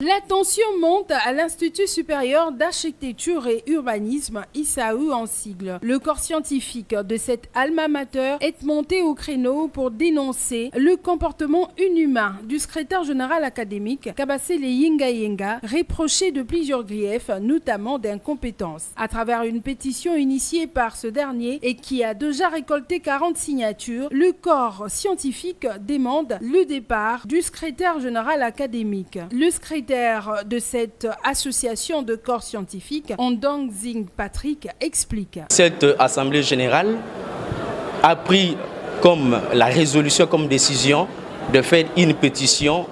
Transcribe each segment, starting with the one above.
La tension monte à l'Institut supérieur d'architecture et urbanisme, ISAU en sigle. Le corps scientifique de cette alma mater est monté au créneau pour dénoncer le comportement inhumain du secrétaire général académique Kabasele Yenga, reproché de plusieurs griefs, notamment d'incompétence. À travers une pétition initiée par ce dernier et qui a déjà récolté 40 signatures, le corps scientifique demande le départ du secrétaire général académique. Le secrétaire de cette association de corps scientifiques, Ondong Zing Patrick, explique. Cette assemblée générale a pris comme la résolution, comme décision de faire une pétition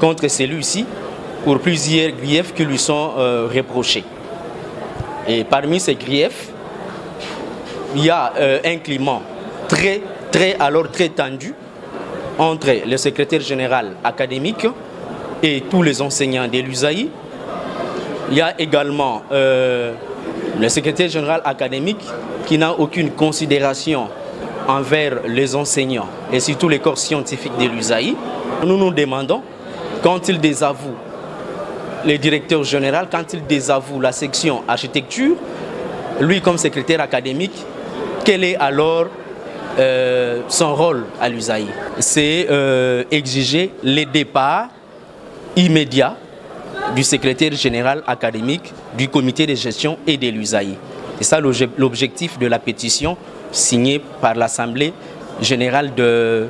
contre celui-ci pour plusieurs griefs qui lui sont reprochés. Et parmi ces griefs, il y a un climat très tendu entre le secrétaire général académique et tous les enseignants de l'USAI. Il y a également le secrétaire général académique qui n'a aucune considération envers les enseignants et surtout les corps scientifiques de l'USAI. Nous nous demandons, quand il désavoue le directeur général, quand il désavoue la section architecture, lui comme secrétaire académique, quel est alors son rôle à l'USAI? C'est exiger le départ immédiat du secrétaire général académique, du comité de gestion et de l'USAI. C'est ça l'objectif de la pétition signée par l'Assemblée générale de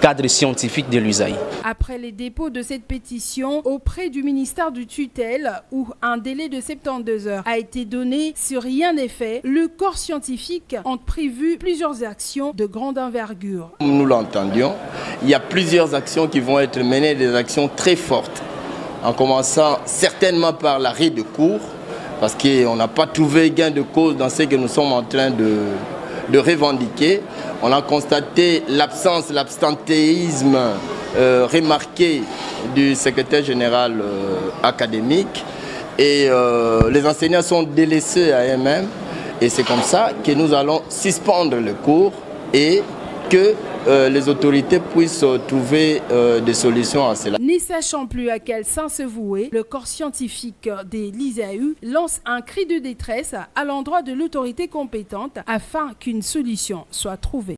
cadres scientifiques de l'USAI. Après les dépôts de cette pétition auprès du ministère du tutelle, où un délai de 72 heures a été donné, si rien n'est fait, le corps scientifique a prévu plusieurs actions de grande envergure. Comme nous l'entendions, il y a plusieurs actions qui vont être menées, des actions très fortes, en commençant certainement par l'arrêt de cours, parce qu'on n'a pas trouvé gain de cause dans ce que nous sommes en train de revendiquer. On a constaté l'absence, l'absentéisme remarqué du secrétaire général académique et les enseignants sont délaissés à eux-mêmes et c'est comme ça que nous allons suspendre le cours et que les autorités puissent trouver des solutions à cela. Ne sachant plus à quel sens se vouer, le corps scientifique des l'ISAU lance un cri de détresse à l'endroit de l'autorité compétente afin qu'une solution soit trouvée.